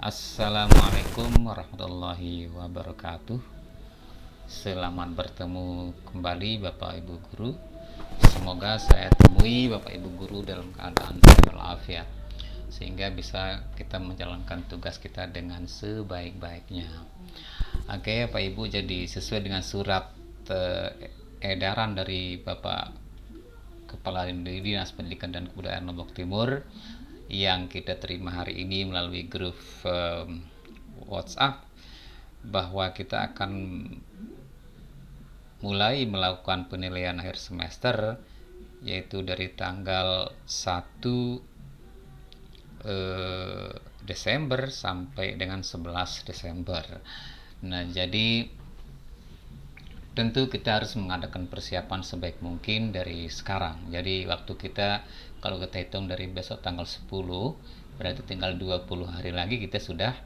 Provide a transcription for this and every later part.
Assalamualaikum warahmatullahi wabarakatuh. Selamat bertemu kembali Bapak Ibu Guru. Semoga saya temui Bapak Ibu Guru dalam keadaan sehat walafiat, sehingga bisa kita menjalankan tugas kita dengan sebaik-baiknya. Oke Bapak Ibu, jadi sesuai dengan surat edaran dari Bapak Kepala Dinas Pendidikan dan Kebudayaan Lombok Timur yang kita terima hari ini melalui grup WhatsApp, bahwa kita akan mulai melakukan penilaian akhir semester, yaitu dari tanggal 1 Desember sampai dengan 11 Desember. Nah, jadi tentu kita harus mengadakan persiapan sebaik mungkin dari sekarang. Jadi waktu kita, kalau kita hitung dari besok tanggal 10, berarti tinggal 20 hari lagi kita sudah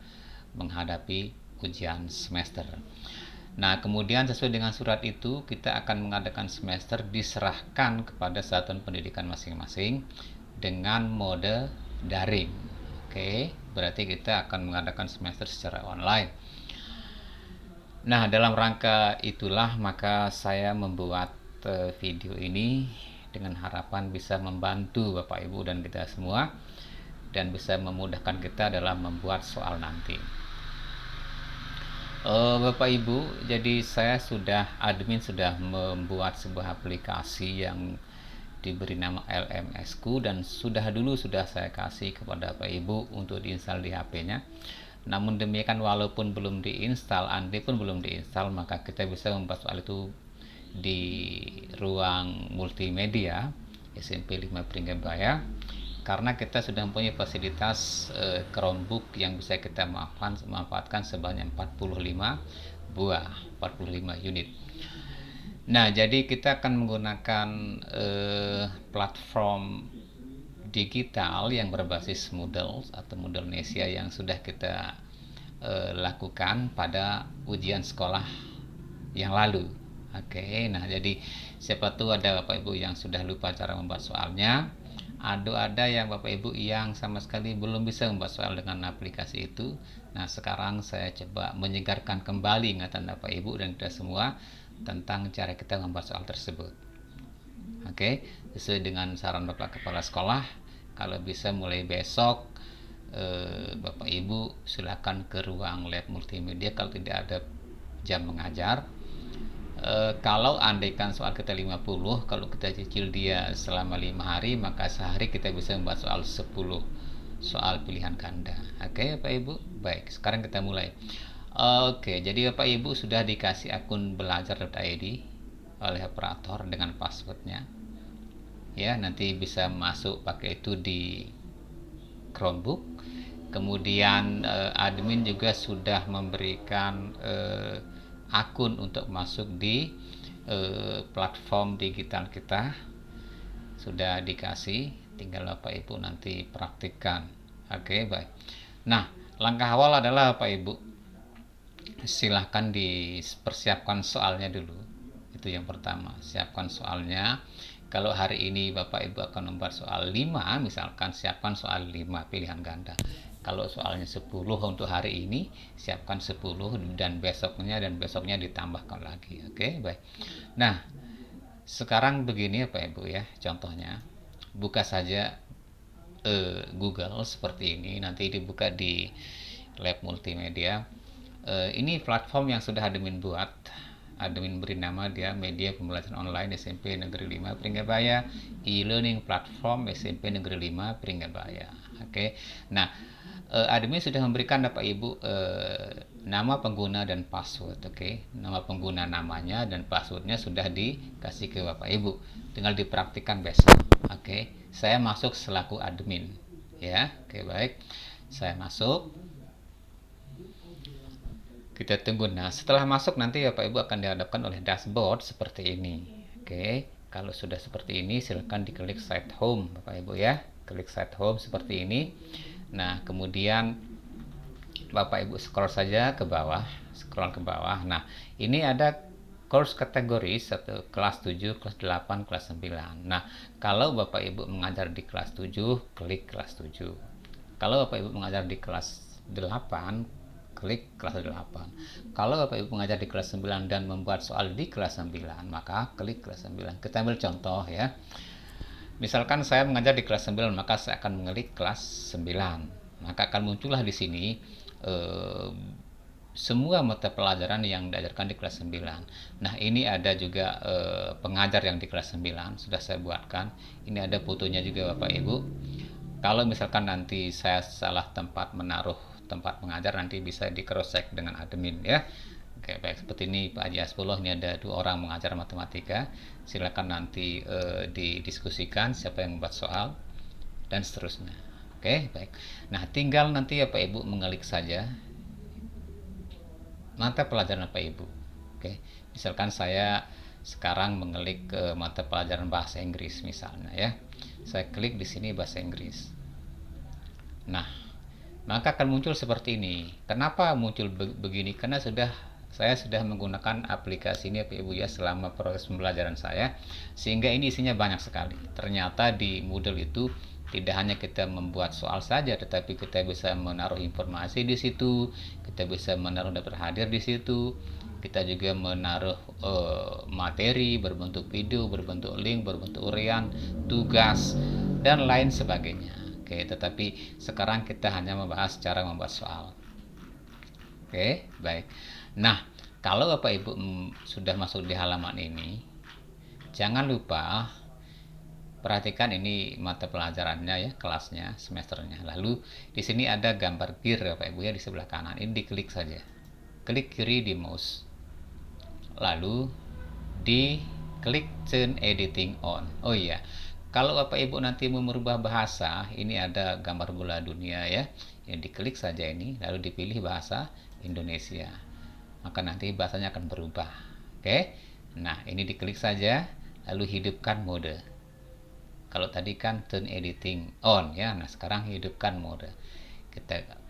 menghadapi ujian semester. Nah, kemudian sesuai dengan surat itu, kita akan mengadakan semester diserahkan kepada satuan pendidikan masing-masing dengan mode daring. Oke, berarti kita akan mengadakan semester secara online. Nah, dalam rangka itulah maka saya membuat video ini dengan harapan bisa membantu Bapak Ibu dan kita semua, dan bisa memudahkan kita dalam membuat soal nanti. Bapak Ibu, jadi admin sudah membuat sebuah aplikasi yang diberi nama LMS-ku, dan sudah saya kasih kepada Bapak Ibu untuk diinstal di HP-nya. Namun demikian, walaupun belum diinstal, andai pun belum diinstal, maka kita bisa membuat soal itu di ruang multimedia SMP 5 Pringgabaya, karena kita sudah mempunyai fasilitas Chromebook yang bisa kita manfaatkan sebanyak 45 unit. Nah, jadi kita akan menggunakan platform digital yang berbasis Moodle atau Moodlenesia yang sudah kita lakukan pada ujian sekolah yang lalu. Oke, nah jadi siapa tahu ada Bapak Ibu yang sudah lupa cara membuat soalnya, ada yang Bapak Ibu yang sama sekali belum bisa membuat soal dengan aplikasi itu. Nah, sekarang saya coba menyegarkan kembali ingatan Bapak Ibu dan kita semua tentang cara kita membuat soal tersebut. Oke, sesuai dengan saran Bapak Kepala Sekolah, kalau bisa mulai besok Bapak Ibu silakan ke ruang lab multimedia kalau tidak ada jam mengajar. Kalau andaikan soal kita 50, kalau kita cicil dia selama 5 hari, maka sehari kita bisa membuat soal 10 soal pilihan ganda. Oke Bapak Ibu, baik, sekarang kita mulai. Oke, jadi Bapak Ibu sudah dikasih akun belajar.id oleh operator dengan passwordnya. Ya, nanti bisa masuk pakai itu di Chromebook. Kemudian admin juga sudah memberikan akun untuk masuk di platform digital kita, sudah dikasih, tinggal Bapak Ibu nanti praktikkan. Oke, baik. Nah, langkah awal adalah Bapak Ibu silahkan dipersiapkan soalnya dulu. Itu yang pertama, siapkan soalnya. Kalau hari ini Bapak Ibu akan membuat soal 5, misalkan siapkan soal 5 pilihan ganda. Kalau soalnya 10 untuk hari ini, siapkan 10, dan besoknya ditambahkan lagi. Oke, baik. Nah, sekarang begini Bapak Ibu ya, contohnya. Buka saja Google seperti ini, nanti dibuka di lab multimedia. Ini platform yang sudah admin buat. Admin beri nama dia Media Pembelajaran Online SMP Negeri 5 Pringgabaya, e-learning platform SMP Negeri 5 Pringgabaya. Oke. Nah, admin sudah memberikan Bapak Ibu nama pengguna dan password. Oke. Nama pengguna, namanya, dan passwordnya sudah dikasih ke Bapak Ibu. Tinggal dipraktikkan besok. Oke. Saya masuk selaku admin. Ya. Oke, baik. Saya masuk. Kita tunggu. Nah, setelah masuk nanti Bapak Ibu akan dihadapkan oleh dashboard seperti ini. Oke, kalau sudah seperti ini silakan diklik site home Bapak Ibu ya. Klik site home seperti ini. Nah, kemudian Bapak Ibu scroll saja ke bawah, Nah, ini ada course kategori 1, kelas 7, kelas 8, kelas 9. Nah, kalau Bapak Ibu mengajar di kelas 7, klik kelas 7. Kalau Bapak Ibu mengajar di kelas 8, klik kelas 8. Kalau Bapak Ibu mengajar di kelas 9 dan membuat soal di kelas 9, maka klik kelas 9. Kita ambil contoh ya. Misalkan saya mengajar di kelas 9, maka saya akan mengklik kelas 9. Maka akan muncullah di sini eh, semua mata pelajaran yang diajarkan di kelas 9. Nah, ini ada juga pengajar yang di kelas 9 sudah saya buatkan. Ini ada fotonya juga Bapak Ibu. Kalau misalkan nanti saya salah tempat menaruh tempat mengajar, nanti bisa di cross check dengan admin ya. Oke, baik, seperti ini Pak Haji Asfullah, ini ada 2 orang mengajar matematika. Silakan nanti didiskusikan siapa yang membuat soal dan seterusnya. Oke, baik. Nah, tinggal nanti ya Pak Ibu mengelik saja mata pelajaran Pak Ibu. Oke, misalkan saya sekarang mengelik ke mata pelajaran bahasa Inggris misalnya ya. Saya klik di sini bahasa Inggris. Nah, maka akan muncul seperti ini. Kenapa muncul begini? Karena saya sudah menggunakan aplikasi ini Bapak Ibu ya selama proses pembelajaran saya, sehingga ini isinya banyak sekali. Ternyata di Moodle itu tidak hanya kita membuat soal saja, tetapi kita bisa menaruh informasi di situ, kita bisa menaruh daftar hadir di situ, kita juga menaruh materi berbentuk video, berbentuk link, berbentuk urian, tugas, dan lain sebagainya. Oke, tetapi sekarang kita hanya membahas cara membuat soal. Oke, baik. Nah, kalau Bapak Ibu sudah masuk di halaman ini, jangan lupa perhatikan ini mata pelajarannya ya, kelasnya, semesternya. Lalu di sini ada gambar gear Bapak Ibu ya di sebelah kanan. Ini diklik saja. Klik kiri di mouse. Lalu diklik turn editing on. Oh iya. Kalau Bapak Ibu nanti mau merubah bahasa, ini ada gambar bola dunia ya. Ini diklik saja ini, lalu dipilih bahasa Indonesia. Maka nanti bahasanya akan berubah. Oke. Nah, ini diklik saja, lalu hidupkan mode. Kalau tadi kan turn editing on ya. Nah, sekarang hidupkan mode.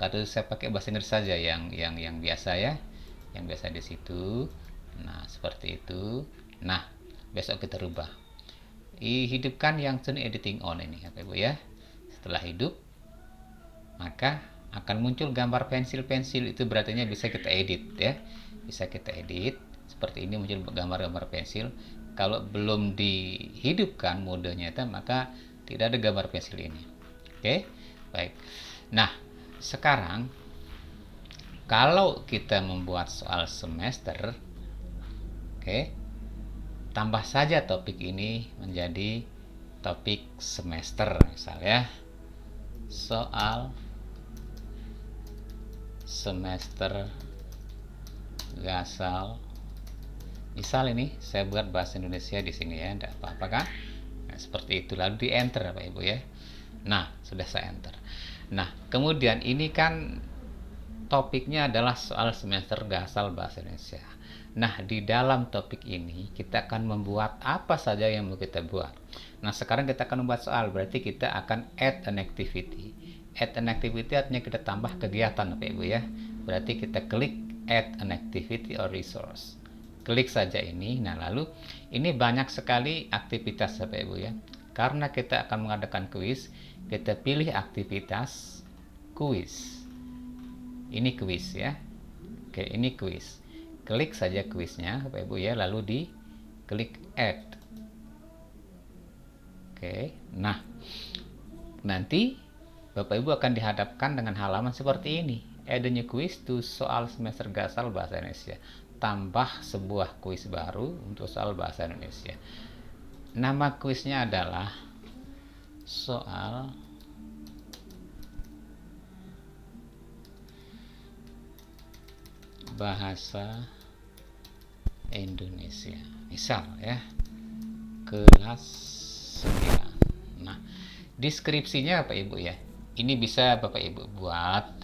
Kalau saya pakai bahasa Inggris saja yang biasa ya. Yang biasa di situ. Nah, seperti itu. Nah, besok kita rubah. Hidupkan yang turn editing on ini Bapak Ibu ya. Setelah hidup, maka akan muncul gambar pensil-pensil, itu berarti bisa kita edit ya. Bisa kita edit. Seperti ini muncul gambar-gambar pensil. Kalau belum dihidupkan modenya itu, maka tidak ada gambar pensil ini. Oke, baik. Nah, sekarang kalau kita membuat soal semester, oke, tambah saja topik ini menjadi topik semester, misalnya soal semester Gasal. Misal ini saya buat bahasa Indonesia di sini ya, tidak apa-apa kan? Nah, seperti itu, lalu di enter Bapak Ibu ya. Nah, sudah saya enter. Nah, kemudian ini kan topiknya adalah soal semester Gasal bahasa Indonesia. Nah, di dalam topik ini kita akan membuat apa saja yang mau kita buat. Nah, sekarang kita akan membuat soal, berarti kita akan add an activity. Add an activity artinya kita tambah kegiatan Bapak Ibu ya. Berarti kita klik add an activity or resource. Klik saja ini. Nah, lalu ini banyak sekali aktivitas Bapak Ibu ya. Karena kita akan mengadakan kuis, kita pilih aktivitas kuis. Ini kuis ya. Oke, ini kuis. Klik saja kuisnya Bapak Ibu ya, lalu di klik add. Oke. Nah, nanti Bapak Ibu akan dihadapkan dengan halaman seperti ini. Add a new quiz to soal semester Gasal bahasa Indonesia. Tambah sebuah kuis baru untuk soal bahasa Indonesia. Nama kuisnya adalah soal bahasa Indonesia. Misal ya, kelas 9. Nah, deskripsinya Bapak Ibu ya. Ini bisa Bapak Ibu buat,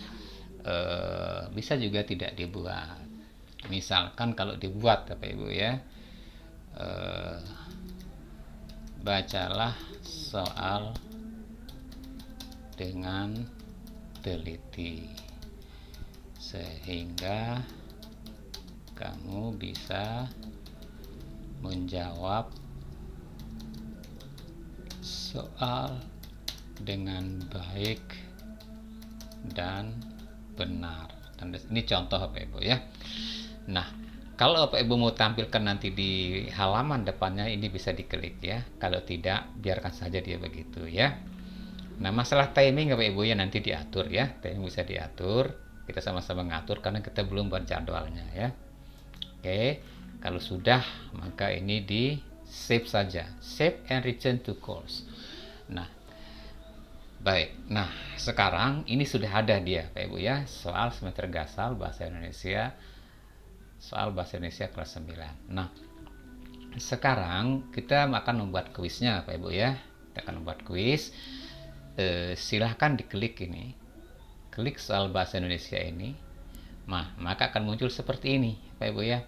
bisa juga tidak dibuat. Misalkan kalau dibuat Bapak Ibu ya, bacalah soal dengan teliti sehingga kamu bisa menjawab soal dengan baik dan benar. Dan ini contoh Bapak Ibu ya. Nah, kalau Bapak Ibu mau tampilkan nanti di halaman depannya, ini bisa diklik ya. Kalau tidak, biarkan saja dia begitu ya. Nah, masalah timing Bapak Ibu ya nanti diatur ya. Timing bisa diatur. Kita sama-sama ngatur karena kita belum buat jadwalnya ya. Oke, kalau sudah maka ini di save saja. Save and return to course. Nah, baik. Nah, sekarang ini sudah ada dia Pak Ibu ya. Soal semester gasal bahasa Indonesia. Soal bahasa Indonesia kelas 9. Nah, sekarang kita akan membuat kuisnya Pak Ibu ya. Kita akan membuat kuis. Silahkan diklik ini. Klik soal bahasa Indonesia ini. Nah, maka akan muncul seperti ini Pak Ibu ya.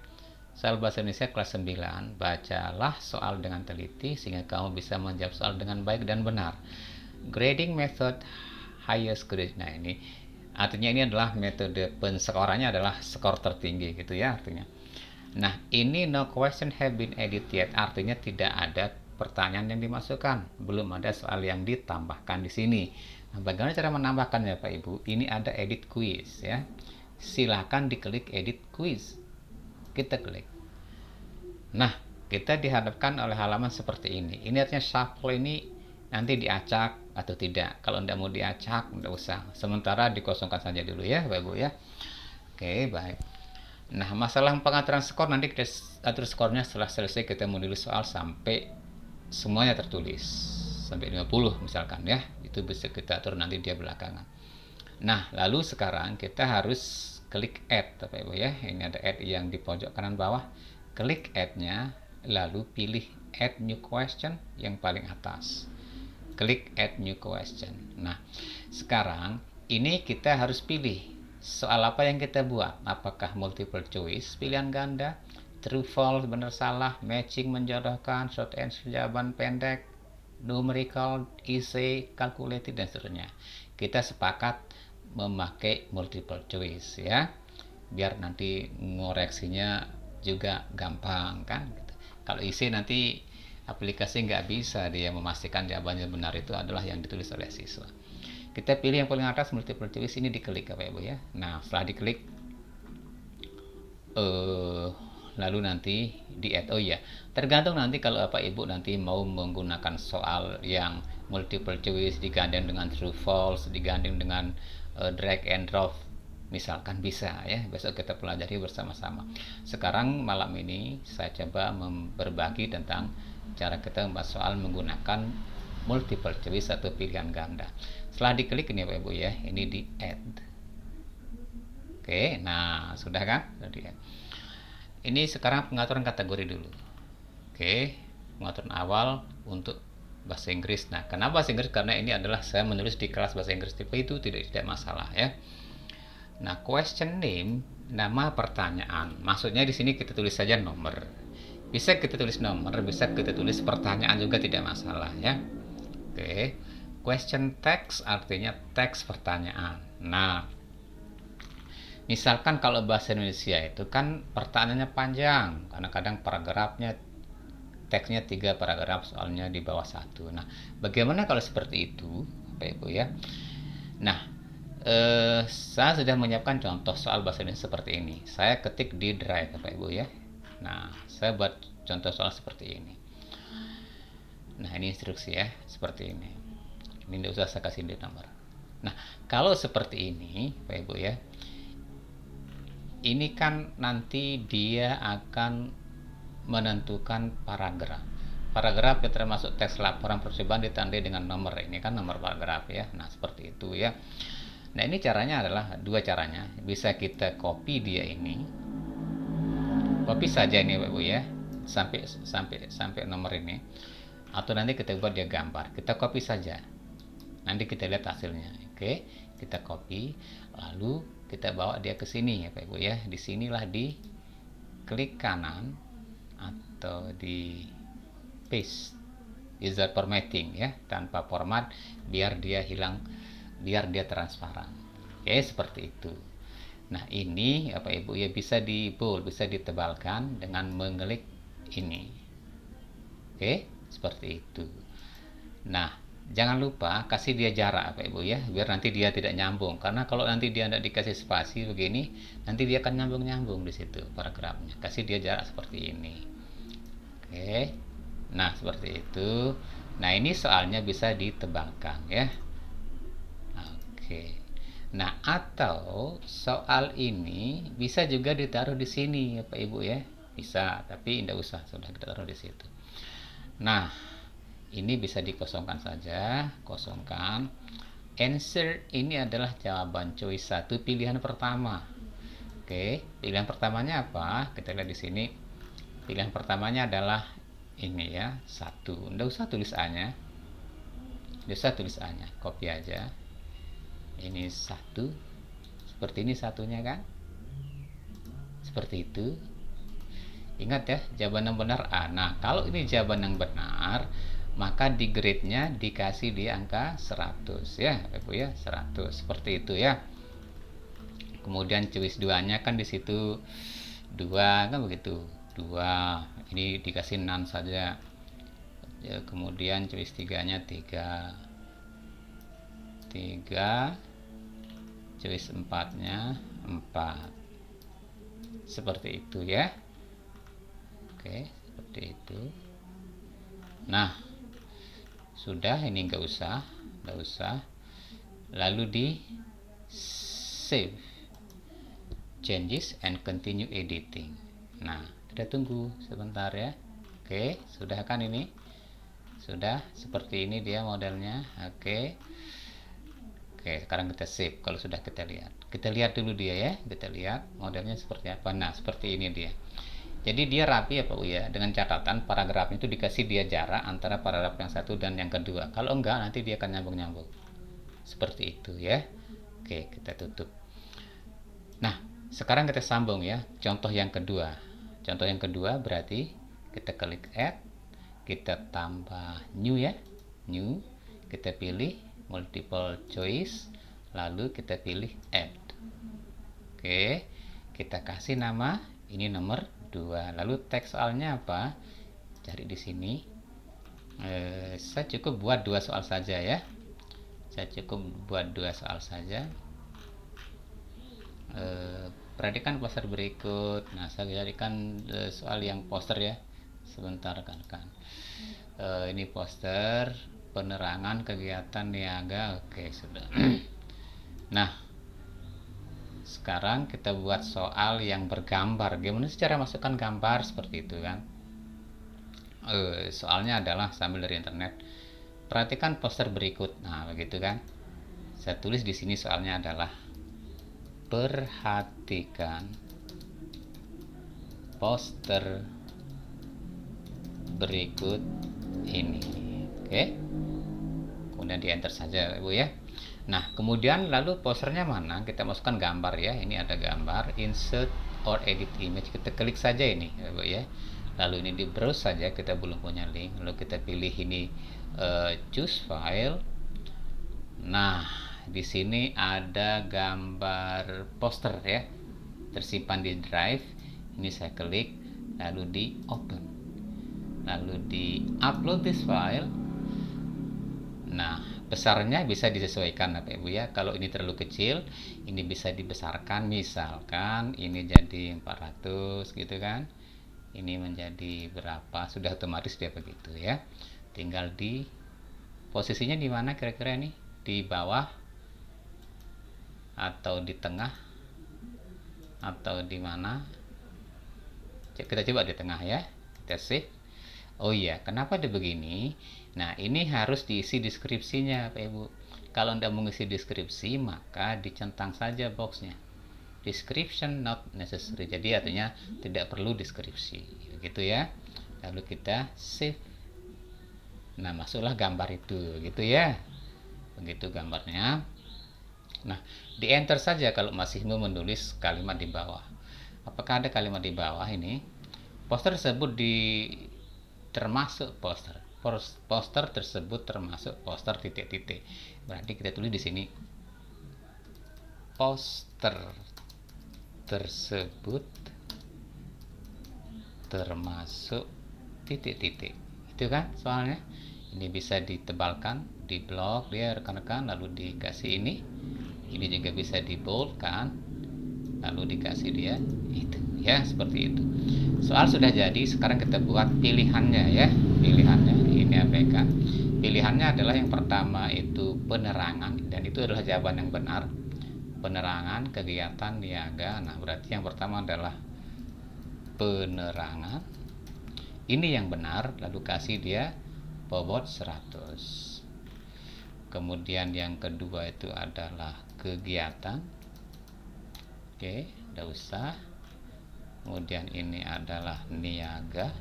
Soal bahasa Indonesia kelas 9. Bacalah soal dengan teliti sehingga kamu bisa menjawab soal dengan baik dan benar. Grading method highest grade. Nah, ini artinya ini adalah metode penskorannya adalah skor tertinggi gitu ya artinya. Nah, ini no question have been added yet, artinya tidak ada pertanyaan yang dimasukkan, belum ada soal yang ditambahkan di sini. Nah, bagaimana cara menambahkannya Pak Ibu? Ini ada edit quiz ya. Silakan diklik edit quiz. Kita klik. Nah, kita dihadapkan oleh halaman seperti ini. Ini artinya shuffle ini nanti diacak atau tidak. Kalau tidak mau diacak, tidak usah. Sementara dikosongkan saja dulu ya Bapak Ibu ya. Oke, baik. Nah, masalah pengaturan skor nanti kita atur skornya setelah selesai kita menulis soal sampai semuanya tertulis. Sampai 50 misalkan ya. Itu bisa kita atur nanti dia belakangan. Nah, lalu sekarang kita harus klik add Bapak Ibu ya. Ini ada add yang di pojok kanan bawah. Klik add-nya, lalu pilih add new question yang paling atas. Klik add new question. Nah, sekarang ini kita harus pilih soal apa yang kita buat. Apakah multiple choice, pilihan ganda, true false, benar salah, matching menjodohkan, short answer jawaban pendek, numerical, essay, calculated dan seterusnya. Kita sepakat memakai multiple choice ya. Biar nanti ngoreksinya juga gampang kan gitu. Kalau essay nanti aplikasi nggak bisa dia memastikan jawabannya benar itu adalah yang ditulis oleh siswa. Kita pilih yang paling atas multiple choice ini diklik Bapak Ibu ya. Nah, setelah diklik lalu nanti di add. Oh ya, tergantung nanti kalau Bapak Ibu nanti mau menggunakan soal yang multiple choice digandeng dengan true false, digandeng dengan drag and drop misalkan bisa ya, besok kita pelajari bersama-sama. Sekarang malam ini saya coba berbagi tentang cara kita membuat soal menggunakan multiple choice atau pilihan ganda. Setelah diklik ini Bapak Ibu ya, ini di add. Oke, nah sudah kan? Ini sekarang pengaturan kategori dulu. Oke, pengaturan awal untuk bahasa Inggris. Nah, kenapa bahasa Inggris? Karena ini adalah saya menulis di kelas bahasa Inggris tipe itu tidak masalah ya. Nah, question name, nama pertanyaan. Maksudnya di sini kita tulis saja nomor. Bisa kita tulis nomor, bisa kita tulis pertanyaan juga tidak masalah ya. Oke. Question text artinya teks pertanyaan. Nah, misalkan kalau bahasa Indonesia itu kan pertanyaannya panjang, karena kadang paragrafnya teksnya 3 paragraf soalnya di bawah 1. Nah, bagaimana kalau seperti itu, Bapak Ibu ya? Nah, saya sudah menyiapkan contoh soal bahasa Indonesia seperti ini. Saya ketik di Drive Bapak Ibu ya. Nah, saya buat contoh soal seperti ini. Nah, ini instruksi ya, seperti ini. Ini tidak usah saya kasih di nomor. Nah, kalau seperti ini Bapak Ibu ya, ini kan nanti dia akan menentukan paragraf. Paragraf yang termasuk teks laporan percobaan ditandai dengan nomor. Ini kan nomor paragraf ya. Nah, seperti itu ya. Nah, ini caranya adalah dua caranya. Bisa kita copy dia ini. Copy saja ini Bapak Ibu ya. Sampai nomor ini. Atau nanti kita buat dia gambar. Kita copy saja. Nanti kita lihat hasilnya. Oke, kita copy lalu kita bawa dia ke sini ya Bapak Ibu ya. Di sinilah di klik kanan atau di paste without formatting ya, tanpa format biar dia hilang, biar dia transparan. Oke, seperti itu. Nah, ini Bapak Ibu ya bisa di bold, bisa ditebalkan dengan mengklik ini. Oke, seperti itu. Nah, Jangan lupa kasih dia jarak Pak Ibu ya, biar nanti dia tidak nyambung. Karena kalau nanti dia tidak dikasih spasi begini, nanti dia akan nyambung-nyambung di situ paragrafnya. Kasih dia jarak seperti ini. Oke. Nah, seperti itu. Nah, ini soalnya bisa ditebalkan ya. Oke. Nah, atau soal ini bisa juga ditaruh di sini ya Pak Ibu ya. Bisa, tapi tidak usah, sudah kita taruh di situ. Nah, ini bisa dikosongkan saja, kosongkan. Answer ini adalah jawaban choice 1 pilihan pertama. Oke, pilihan pertamanya apa? Kita lihat di sini. Pilihan pertamanya adalah ini ya, 1. Nggak usah tulis A-nya. Nggak usah tulis A-nya, copy aja. Ini 1. Seperti ini satunya kan? Seperti itu. Ingat ya, jawaban yang benar A. Nah, kalau ini jawaban yang benar, maka di grade-nya dikasih di angka 100 ya, Ibu ya, 100. Seperti itu ya. Kemudian choice 2-nya kan di situ 2 kan begitu. 2. Ini dikasih none saja. Ya, kemudian choice 3-nya 3. 3. Choice 4-nya 4. Seperti itu ya. Oke, seperti itu. Nah, sudah, ini nggak usah. Lalu di save changes and continue editing. Nah, kita tunggu sebentar ya. Oke, sudah kan ini? Sudah, seperti ini dia modelnya. Oke, sekarang kita save. Kalau sudah kita lihat dulu dia ya. Kita lihat modelnya seperti apa. Nah, seperti ini dia. Jadi dia rapi ya Pak ya, dengan catatan paragrafnya itu dikasih dia jarak antara paragraf yang satu dan yang kedua. Kalau enggak, nanti dia akan nyambung-nyambung. Seperti itu ya. Oke, kita tutup. Nah, sekarang kita sambung ya. Contoh yang kedua. Contoh yang kedua berarti kita klik add, kita tambah new ya. New, kita pilih multiple choice, lalu kita pilih add. Oke, kita kasih nama, ini nomor 2. Lalu teks soalnya apa? Cari di sini. Saya cukup buat 2 soal saja ya. Perhatikan poster berikut. Nah, saya jadikan soal yang poster ya. Sebentar kan. Ini poster penerangan kegiatan niaga. Oke, sudah. Nah, sekarang kita buat soal yang bergambar. Gimana sih cara masukkan gambar seperti itu kan? Soalnya adalah sambil dari internet. Perhatikan poster berikut. Nah, begitu kan? Saya tulis di sini soalnya adalah perhatikan poster berikut ini. Oke. Kemudian di enter saja, Ibu ya. Nah, kemudian lalu posternya mana? Kita masukkan gambar ya. Ini ada gambar, insert or edit image. Kita klik saja ini, Ibu ya. Lalu ini di browse saja, kita belum punya link. Lalu kita pilih ini choose file. Nah, di sini ada gambar poster ya. Tersimpan di drive. Ini saya klik, lalu di open. Lalu di upload this file. Nah, besarnya bisa disesuaikan Bapak Ibu ya. Kalau ini terlalu kecil, ini bisa dibesarkan. Misalkan ini jadi 400 gitu kan. Ini menjadi berapa? Sudah otomatis dia begitu ya. Tinggal di posisinya di mana kira-kira ini? Di bawah atau di tengah atau di mana? Kita coba di tengah ya. Kita save. Oh iya, kenapa dia begini? Nah, ini harus diisi deskripsinya, Pak Ibu. Kalau Anda mengisi deskripsi, maka dicentang saja boxnya. Description not necessary. Jadi artinya tidak perlu deskripsi. Begitu ya. Lalu kita save. Nah, masuklah gambar itu, gitu ya. Begitu gambarnya. Nah, di enter saja kalau masih mau menulis kalimat di bawah. Apakah ada kalimat di bawah ini? Poster tersebut termasuk poster tersebut termasuk poster titik-titik. Berarti kita tulis di sini poster tersebut termasuk titik-titik. Itu kan soalnya. Ini bisa ditebalkan, di blok dia rekan-rekan, lalu dikasih ini juga bisa di bold kan, lalu dikasih dia itu ya, seperti itu. Soal sudah jadi, sekarang kita buat pilihannya ya. Pilihannya ini abaikan. Pilihannya adalah yang pertama itu penerangan, dan itu adalah jawaban yang benar. Penerangan, kegiatan, niaga. Nah, berarti yang pertama adalah penerangan. Ini yang benar, lalu kasih dia bobot 100. Kemudian yang kedua itu adalah kegiatan. Oke, tidak usah. Kemudian ini adalah niaga.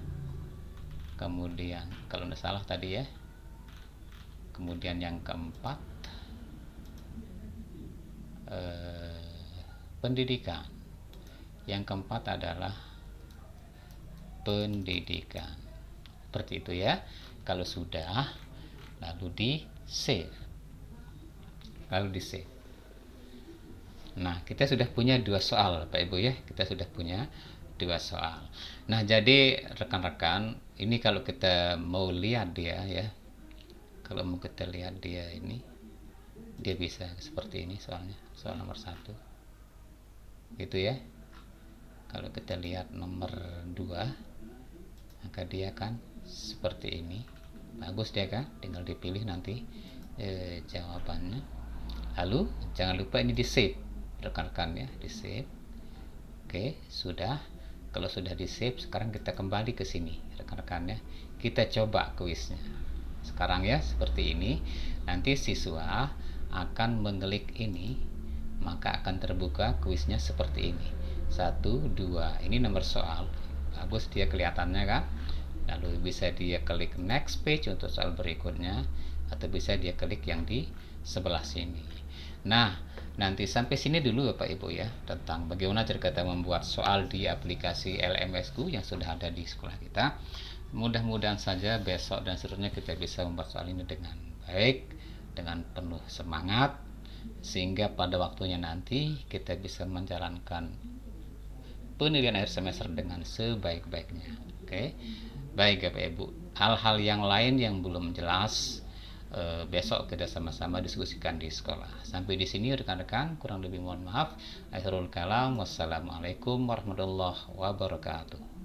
Kemudian kalau tidak salah tadi ya. Kemudian yang keempat pendidikan. Yang keempat adalah pendidikan. Seperti itu ya. Kalau sudah, lalu di save. Nah, kita sudah punya 2 soal Bapak Ibu ya. Kita sudah punya 2 soal. Nah, jadi rekan-rekan, ini kalau kita mau lihat dia ya. Kalau mau kita lihat dia ini, dia bisa seperti ini soalnya. Soal nomor 1. Gitu ya. Kalau kita lihat nomor 2, maka dia kan seperti ini. Bagus dia kan, tinggal dipilih nanti jawabannya. Lalu jangan lupa ini di save rekan-rekan ya, di save. Oke, sudah. Kalau sudah di save, sekarang kita kembali ke sini rekan-rekan ya. Kita coba kuisnya sekarang ya, seperti ini. Nanti siswa akan mengklik ini, maka akan terbuka kuisnya seperti ini. 1, 2, ini nomor soal. Bagus dia kelihatannya kan. Lalu bisa dia klik next page untuk soal berikutnya, atau bisa dia klik yang di sebelah sini. Nah, nanti sampai sini dulu Bapak Ibu ya, tentang bagaimana cara kita membuat soal di aplikasi LMS-ku yang sudah ada di sekolah kita. Mudah-mudahan saja besok dan seterusnya kita bisa membuat soal ini dengan baik, dengan penuh semangat, sehingga pada waktunya nanti kita bisa menjalankan penilaian akhir semester dengan sebaik-baiknya. Oke. Baik Bapak Ibu, hal-hal yang lain yang belum jelas besok kita sama-sama diskusikan di sekolah. Sampai di sini rekan-rekan, kurang lebih mohon maaf. Akhirul kalam, wassalamualaikum warahmatullahi wabarakatuh.